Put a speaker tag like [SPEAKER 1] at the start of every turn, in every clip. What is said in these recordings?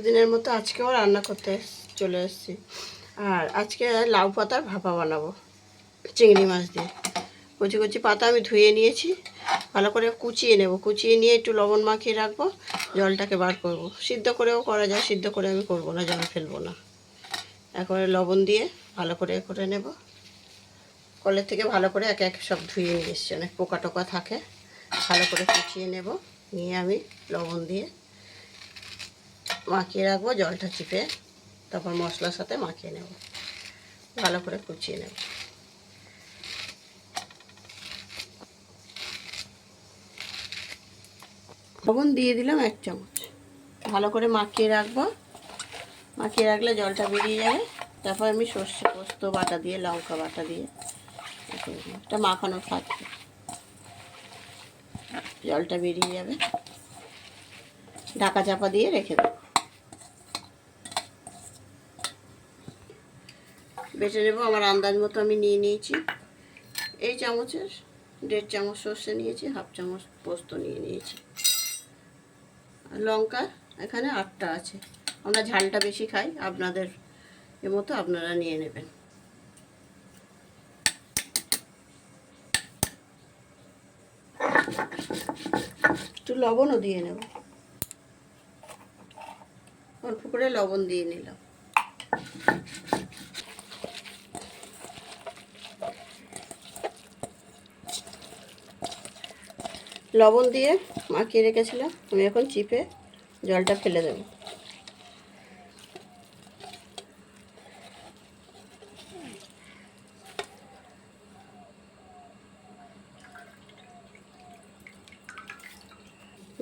[SPEAKER 1] দিনের মতো আজকেও রান্না করতে চলে এসেছি। আর আজকে লাউ পাতার ভাপা বানাবো চিংড়ি মাছ দিয়ে। কচি কচি পাতা আমি ধুয়ে নিয়েছি, ভালো করে কুচিয়ে নেব। কুচিয়ে নিয়ে একটু লবণ মাখিয়ে রাখবো, জলটাকে বার করব। সিদ্ধ করেও করা যায়, সিদ্ধ করে আমি করব না, জল ফেলবো না। একবারে লবণ দিয়ে ভালো করে করে নেব। কলের থেকে ভালো করে এক এক সব ধুয়ে নিয়ে এসছি, অনেক পোকা টোকা থাকে। ভালো করে কুচিয়ে নেব, নিয়ে আমি লবণ দিয়ে মাখিয়ে রাখবো, জলটা চিপে তারপর মশলার সাথে মাখিয়ে নেব, ভালো করে কুচিয়ে নেব। লবণ দিয়ে দিলাম 1 চামচ, ভালো করে মাখিয়ে রাখবো। মাখিয়ে রাখলে জলটা বেরিয়ে যাবে। তারপর আমি সর্ষে পোস্ত বাটা দিয়ে, লঙ্কা বাটা দিয়ে একটা মাখানো থাকবে, জলটা বেরিয়ে যাবে। ঢাকা চাপা দিয়ে রেখে দেবো। বেটে নেবো। আমার আন্দাজ মতো আমি নিয়ে নিয়েছি। এই চামচের 1.5 চামচ সর্ষে নিয়েছি, 1/2 চামচ পোস্ত নিয়ে নিয়েছি। আর লঙ্কা এখানে 8টা আছে। আমরা ঝালটা বেশি খাই, আপনাদের এর মতো আপনারা নিয়ে নেবেন। একটু লবণও দিয়ে নেব, অল্প করে লবণ দিয়ে নিলাম। লবণ দিয়ে মাখিয়ে রেখেছিলাম, আমি এখন চিপে জলটা ফেলে দেব।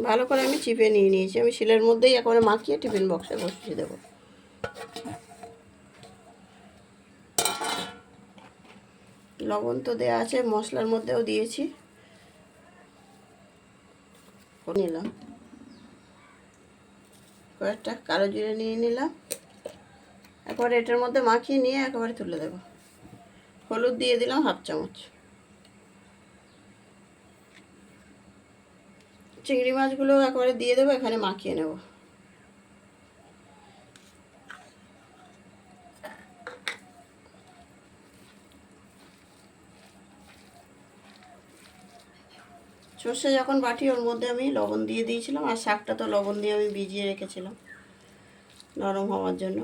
[SPEAKER 1] ভালো করে আমি চিপে নিয়ে নিয়েছি। আমি শিলের মধ্যেই একেবারে মাখিয়ে টিফিন বক্সে বসিয়ে দেবো। লবণ তো দেওয়া আছে, মশলার মধ্যেও দিয়েছি। নিলাম কয়েকটা কালো জিরে নিয়ে নিলাম, একবারে এটার মধ্যে মাখিয়ে নিয়ে একেবারে তুলে দেব। হলুদ দিয়ে দিলাম 1/2 চামচ। চিংড়ি মাছগুলো একেবারে দিয়ে দেবো, এখানে মাখিয়ে নেব। সর্ষে যখন বাটি ওর মধ্যে আমি লবণ দিয়ে দিয়েছিলাম, আর শাকটা তো লবণ দিয়ে আমি ভিজিয়ে রেখেছিলাম নরম হওয়ার জন্য।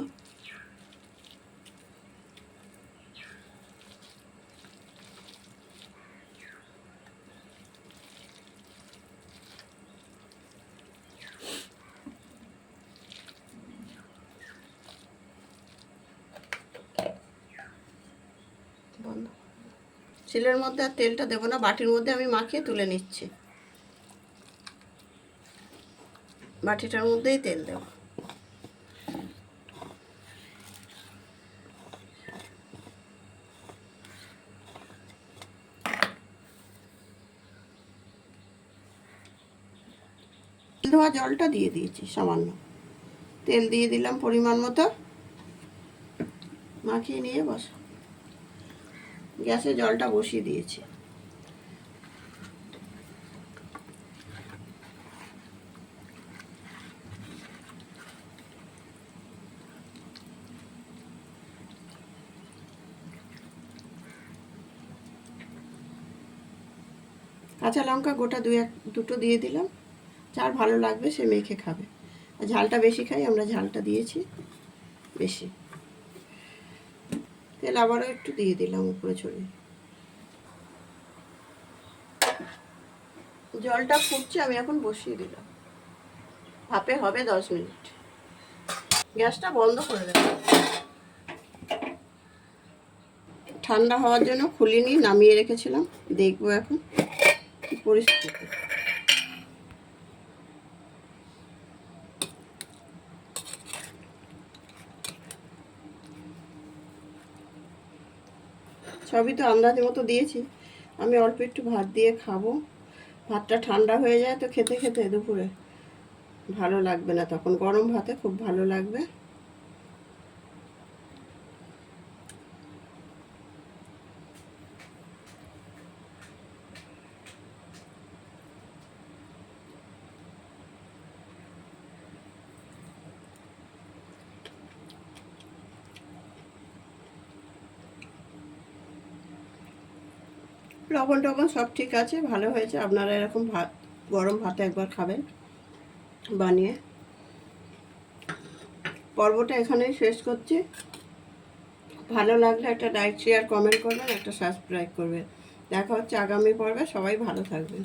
[SPEAKER 1] বন্ধ। শিলের মধ্যে আর তেলটা দেবো না, বাটির মধ্যে আমি মাখিয়ে তুলে নিচ্ছি। বাটিটার মধ্যেই তেল দেব। ধোয়া জলটা দিয়ে দিয়েছি সামান্য, তেল দিয়ে দিলাম পরিমাণ মতো, মাখিয়ে নিয়ে বস। গ্যাসে জলটা বসিয়ে দিয়েছি। কাঁচা লঙ্কা গোটা দুটো দিয়ে দিলাম, যার ভালো লাগবে সে মেখে খাবে। আর ঝালটা বেশি খাই আমরা, ঝালটা দিয়েছি বেশি। তেল আবারও একটু দিয়ে দিলাম উপরে ছড়িয়ে। জলটা ফুটছে, আমি এখন বসিয়ে দিলাম। ভাপে হবে 10 মিনিট। গ্যাসটা বন্ধ করে দেব। ঠান্ডা হওয়ার জন্য খুলিনি, নামিয়ে রেখেছিলাম। দেখবো এখন কি পরিস্থিতি। সবই তো আন্দাজ মতো দিয়েছি। আমি অল্প একটু ভাত দিয়ে খাবো। ভাতটা ঠান্ডা হয়ে যায় তো খেতে খেতে দুপুরে ভালো লাগবে না, তখন গরম ভাতে খুব ভালো লাগবে। লবণ টবণ সব ঠিক আছে, ভালো হয়েছে। আপনারা এরকম ভাত, গরম ভাতে একবার খাবেন বানিয়ে। পর্বটা এখানেই শেষ করছি। ভালো লাগলে একটা লাইক, শেয়ার, কমেন্ট করবেন, একটা সাবস্ক্রাইব করবেন। দেখা হচ্ছে আগামী পর্বে। সবাই ভালো থাকবেন।